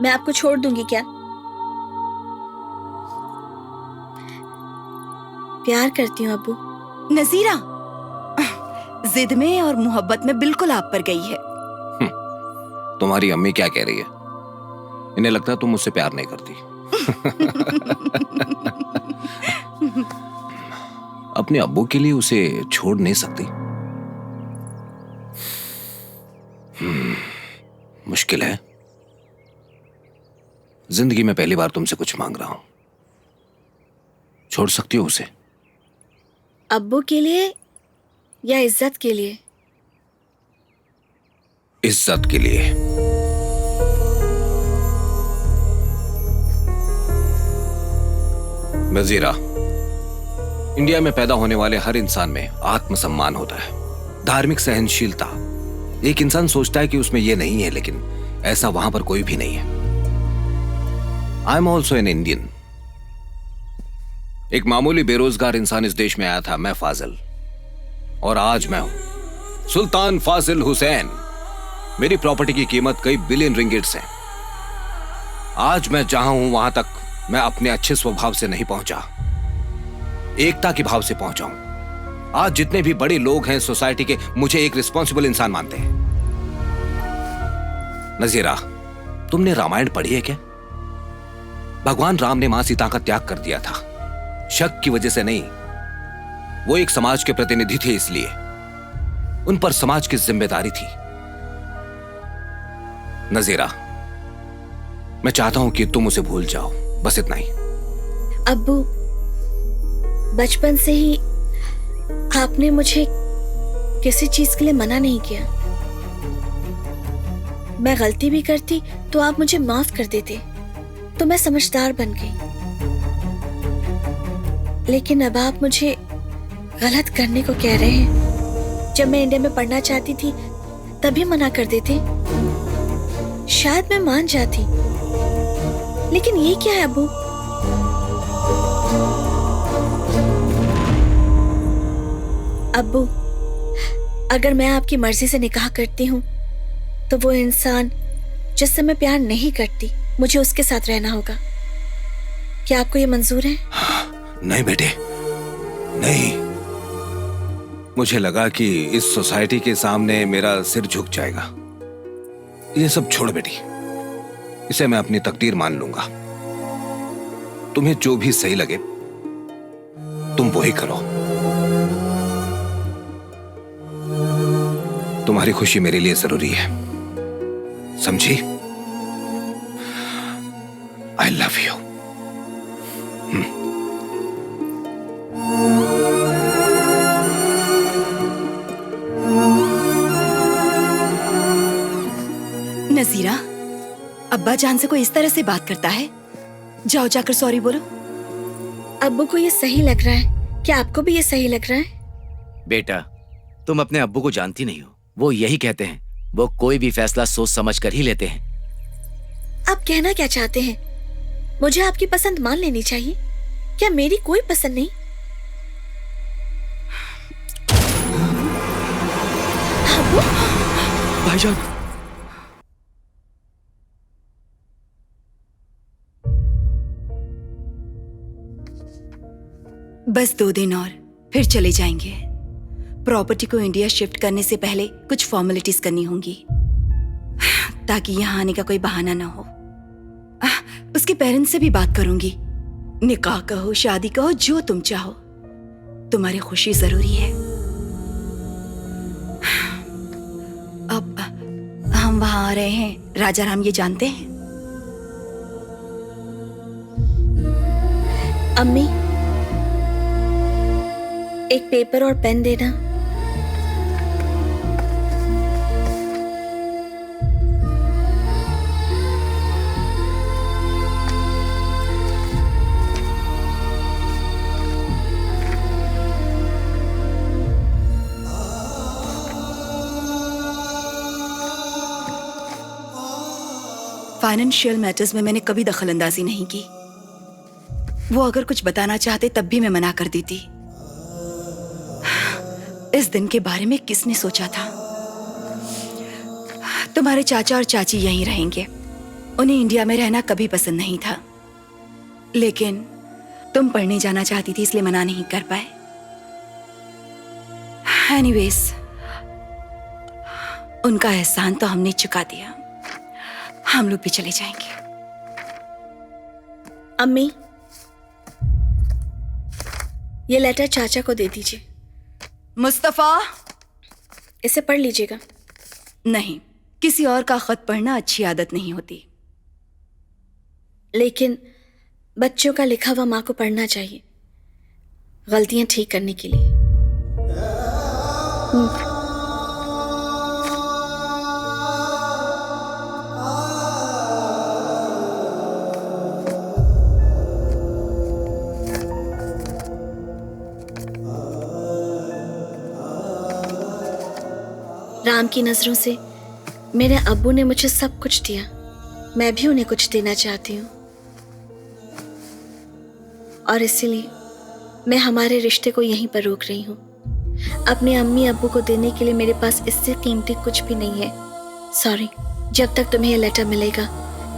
मैं आपको छोड़ दूंगी क्या? प्यार करती हूँ अब्बू। नजीरा जिद में और मोहब्बत में बिल्कुल आप पर गई है। तुम्हारी अम्मी क्या कह रही है? इन्हें लगता है तुम मुझसे प्यार नहीं करती। अपने अब्बू के लिए उसे छोड़ नहीं सकती। मुश्किल है। जिंदगी में पहली बार तुमसे कुछ मांग रहा हूं। छोड़ सकती हो उसे? अब्बू के लिए या इज्जत के लिए? इज्जत के लिए। नजीरा, इंडिया में पैदा होने वाले हर इंसान में आत्मसम्मान होता है, धार्मिक सहनशीलता। एक इंसान सोचता है कि उसमें यह नहीं है, लेकिन ऐसा वहां पर कोई भी नहीं है। I am also an Indian. एक मामूली बेरोजगार इंसान इस देश में आया था, मैं फाजिल, और आज मैं हूं सुल्तान फाजिल हुसैन। मेरी प्रॉपर्टी की कीमत कई बिलियन रिंगिट्स है। आज मैं जहां हूं वहां तक मैं अपने अच्छे स्वभाव से नहीं पहुंचा, एकता के भाव से पहुंचा हूं। आज जितने भी बड़े लोग हैं सोसाइटी के, मुझे एक रिस्पॉन्सिबल इंसान मानते हैं। नजीरा, तुमने रामायण पढ़ी है क्या? भगवान राम ने मां सीता का त्याग कर दिया था, शक की वजह से नहीं। वो एक समाज के प्रतिनिधि थे, इसलिए उन पर समाज की जिम्मेदारी थी। नजीरा, मैं चाहता हूं कि तुम उसे भूल जाओ, बस इतना ही। अब्बू, बचपन से ही आपने मुझे किसी चीज के लिए मना नहीं किया। मैं गलती भी करती तो आप मुझे माफ कर देते, तो मैं समझदार बन गई। लेकिन अब आप मुझे गलत करने को कह रहे हैं। जब मैं इंडिया में पढ़ना चाहती थी तभी मना कर देते, शायद मैं मान जाती। लेकिन ये क्या है अब्बू? अब्बू, अगर मैं आपकी मर्जी से निकाह करती हूँ तो वो इंसान जिससे मैं प्यार नहीं करती, मुझे उसके साथ रहना होगा। क्या आपको ये मंजूर है? नहीं बेटे, नहीं। मुझे लगा कि इस सोसाइटी के सामने मेरा सिर झुक जाएगा। ये सब छोड़ बेटी, इसे मैं अपनी तकदीर मान लूंगा। तुम्हें जो भी सही लगे तुम वो ही करो। तुम्हारी खुशी मेरे लिए जरूरी है, समझी? I love you. नजीरा, अब्बा जान से कोई इस तरह से बात करता है? जाओ जाकर सॉरी बोलो। अब्बू को ये सही लग रहा है, क्या आपको भी ये सही लग रहा है? बेटा, तुम अपने अब्बू को जानती नहीं हो। वो यही कहते हैं, वो कोई भी फैसला सोच समझ कर ही लेते हैं। आप कहना क्या चाहते हैं? मुझे आपकी पसंद मान लेनी चाहिए? क्या मेरी कोई पसंद नहीं? अब्बू, भाईजान, बस 2 दिन और फिर चले जाएंगे। प्रॉपर्टी को इंडिया शिफ्ट करने से पहले कुछ फॉर्मेलिटीज करनी होंगी, ताकि यहाँ आने का कोई बहाना ना हो। उसके पेरेंट्स से भी बात करूंगी। निकाह कहो, शादी कहो, जो तुम चाहो। तुम्हारी खुशी जरूरी है। अब हम वहां आ रहे हैं, राजा राम ये जानते हैं? अम्मी, एक पेपर और पेन देना। फाइनेंशियल मैटर्स में मैंने कभी दखल अंदाजी नहीं की। वो अगर कुछ बताना चाहते तब भी मैं मना कर देती। इस दिन के बारे में किसने सोचा था? तुम्हारे चाचा और चाची यहीं रहेंगे, उन्हें इंडिया में रहना कभी पसंद नहीं था, लेकिन तुम पढ़ने जाना चाहती थी इसलिए मना नहीं कर पाए। एनीवेज, उनका एहसान तो हमने चुका दिया। हम लोग भी चले जाएंगे। अम्मी, ये लेटर चाचा को दे दीजिए। मुस्तफा, इसे पढ़ लीजिएगा। नहीं, किसी और का खत पढ़ना अच्छी आदत नहीं होती। लेकिन बच्चों का लिखा हुआ माँ को पढ़ना चाहिए, गलतियां ठीक करने के लिए। राम की नजरों से मेरे अब्बू ने मुझे सब कुछ दिया, मैं भी उन्हें कुछ देना चाहती हूँ, और इसीलिए मैं हमारे रिश्ते को यहीं पर रोक रही हूँ। अपने अम्मी अब्बू को देने के लिए मेरे पास इससे कीमती कुछ भी नहीं है। सॉरी, जब तक तुम्हें यह लेटर मिलेगा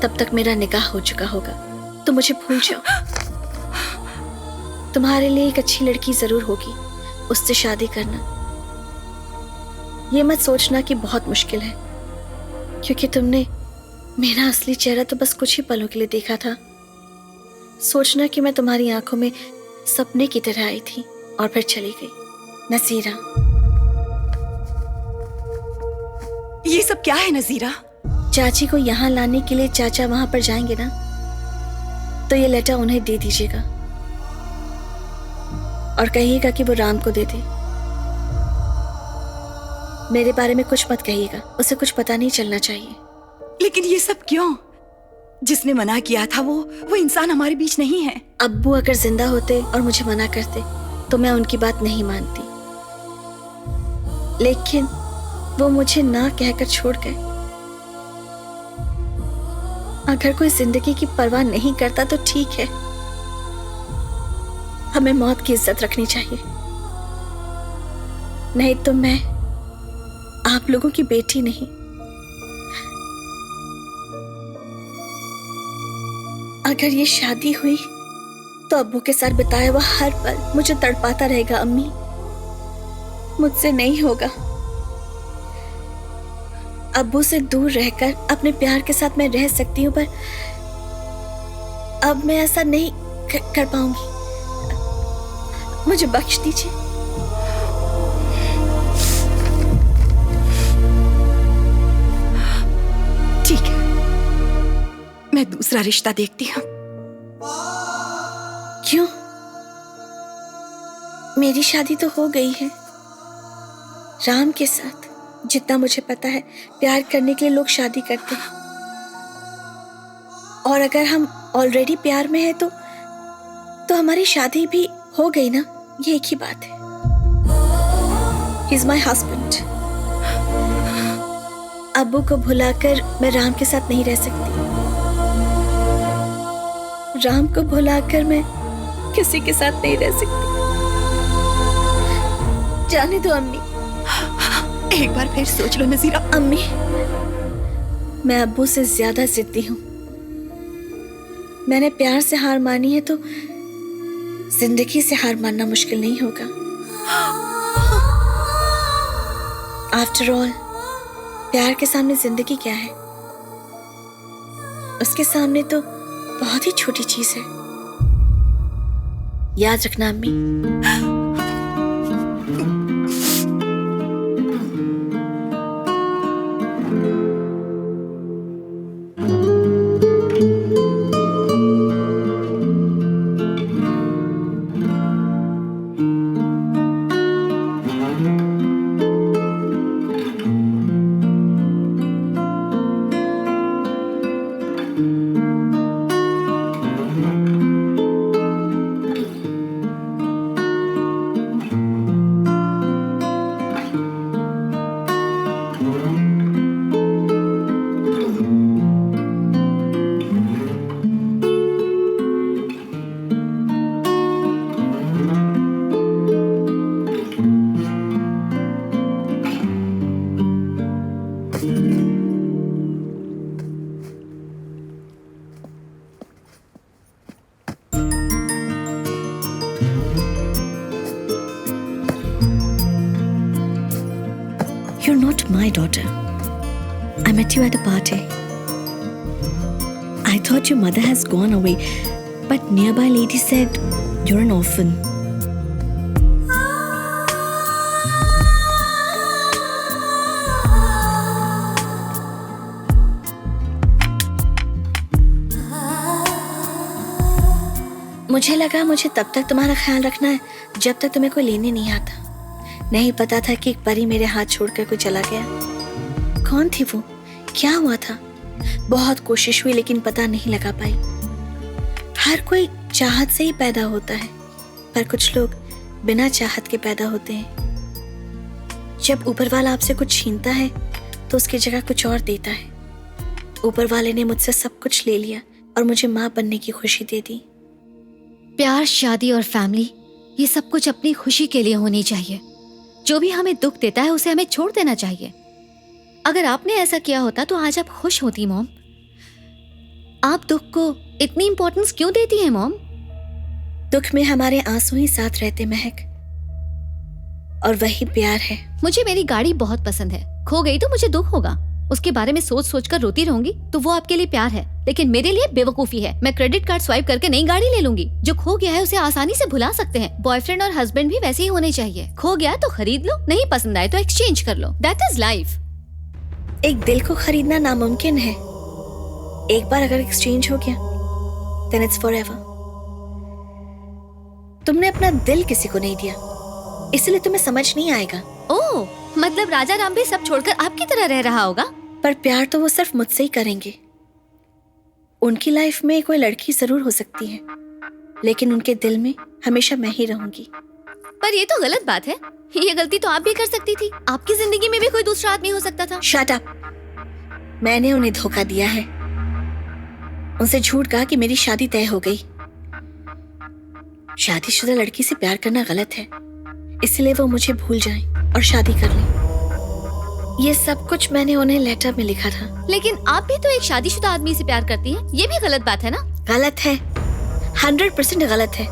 तब तक मेरा निकाह हो चुका होगा, तो मुझे भूल जाओ। तुम्हारे लिए एक अच्छी लड़की जरूर होगी, उससे शादी करना। ये मत सोचना कि बहुत मुश्किल है, क्योंकि तुमने मेरा असली चेहरा तो बस कुछ ही पलों के लिए देखा था। सोचना कि मैं तुम्हारी आंखों में सपने की तरह आई थी और फिर चली गई। नजीरा। ये सब क्या है नजीरा? चाची को यहाँ लाने के लिए चाचा वहां पर जाएंगे ना, तो ये लेटर उन्हें दे दीजिएगा और कहिएगा कि वो राम को दे दे। मेरे बारे में कुछ मत कहिएगा, उसे कुछ पता नहीं चलना चाहिए। लेकिन ये सब क्यों? जिसने मना किया था वो इंसान हमारे बीच नहीं है। अब्बू अगर जिंदा होते और मुझे मना करते तो मैं उनकी बात नहीं मानती, लेकिन वो मुझे ना कहकर छोड़ गए। अगर कोई जिंदगी की परवाह नहीं करता तो ठीक है, हमें मौत की इज्जत रखनी चाहिए। नहीं तो मैं आप लोगों की बेटी नहीं। अगर ये शादी हुई तो अब्बू के साथ बिताया हुआ हर पल मुझे तड़पाता रहेगा। अम्मी, मुझसे नहीं होगा। अब्बू से दूर रहकर अपने प्यार के साथ मैं रह सकती हूँ, पर अब मैं ऐसा नहीं कर पाऊंगी। मुझे बख्श दीजिए। ठीक है, मैं दूसरा रिश्ता देखती हूँ। क्यों? मेरी शादी तो हो गई है राम के साथ। जितना मुझे पता है, प्यार करने के लिए लोग शादी करते हैं, और अगर हम ऑलरेडी प्यार में हैं तो हमारी शादी भी हो गई ना। ये एक ही बात है। He is my husband. अब्बू को भुलाकर मैं राम के साथ नहीं रह सकती। राम को भुलाकर मैं किसी के साथ नहीं रह सकती। जाने दो अम्मी। एक बार फिर सोच लो नजीरा। अम्मी, मैं अब्बू से ज्यादा जिद्दी हूँ। मैंने प्यार से हार मानी है तो जिंदगी से हार मानना मुश्किल नहीं होगा। आफ्टर ऑल, प्यार के सामने जिंदगी क्या है? उसके सामने तो बहुत ही छोटी चीज है। याद रखना अम्मी। my daughter. I met you at a party. I thought your mother has gone away, but nearby lady said you're an orphan. मुझे लगा मुझे तब तक तुम्हारा ख्याल रखना है जब तक तुम्हें कोई लेने नहीं आता। नहीं पता था कि एक परी मेरे हाथ छोड़कर कोई चला गया। कौन थी वो? क्या हुआ था? बहुत कोशिश हुई लेकिन पता नहीं लगा पाई। हर कोई चाहत से ही पैदा होता है, पर कुछ लोग बिना चाहत के पैदा होते हैं। जब ऊपर वाला आपसे कुछ छीनता है तो उसकी जगह कुछ और देता है। ऊपर वाले ने मुझसे सब कुछ ले लिया और मुझे माँ बनने की खुशी दे दी। प्यार, शादी और फैमिली, ये सब कुछ अपनी खुशी के लिए होनी चाहिए। जो भी हमें दुख देता है उसे हमें छोड़ देना चाहिए। अगर आपने ऐसा किया होता तो आज आप खुश होती मॉम। आप दुख को इतनी इंपॉर्टेंस क्यों देती हैं मॉम? दुख में हमारे आंसू ही साथ रहते महक, और वही प्यार है। मुझे मेरी गाड़ी बहुत पसंद है। खो गई तो मुझे दुख होगा। उसके बारे में सोच सोच कर रोती रहूंगी तो वो आपके लिए प्यार है, लेकिन मेरे लिए बेवकूफी है। मैं क्रेडिट कार्ड स्वाइप करके नई गाड़ी ले लूंगी। जो खो गया है उसे आसानी से भुला सकते हैं। बॉयफ्रेंड और हस्बैंड भी वैसे ही होने चाहिए। खो गया तो खरीद लो, नहीं पसंद आए तो एक्सचेंज कर लो। That is life. एक दिल को खरीदना नामुमकिन है। एक बार अगर एक्सचेंज हो गया देन इट्स फॉरएवर। तुमने अपना दिल किसी को नहीं दिया, इसलिए तुम्हें समझ नहीं आएगा। ओह, मतलब राजा राम भी सब छोड़कर आपकी तरह रह रहा होगा। पर प्यार तो वो सिर्फ मुझसे ही करेंगे। उनकी लाइफ में कोई लड़की जरूर हो सकती है, लेकिन उनके दिल में हमेशा मैं ही रहूंगी। पर ये तो गलत बात है। ये गलती तो आप भी कर सकती थी। आपकी जिंदगी में भी कोई दूसरा आदमी हो सकता था। Shut up. मैंने उन्हें धोखा दिया है। उनसे झूठ कहा कि मेरी शादी तय हो गई। शादीशुदा लड़की से प्यार करना गलत है, इसलिए वो मुझे भूल जाएं और शादी कर लें। ये सब कुछ मैंने उन्हें लेटर में लिखा था। लेकिन आप भी तो एक शादीशुदा आदमी से प्यार करती हैं। ये भी गलत बात है ना? गलत है, 100% गलत है।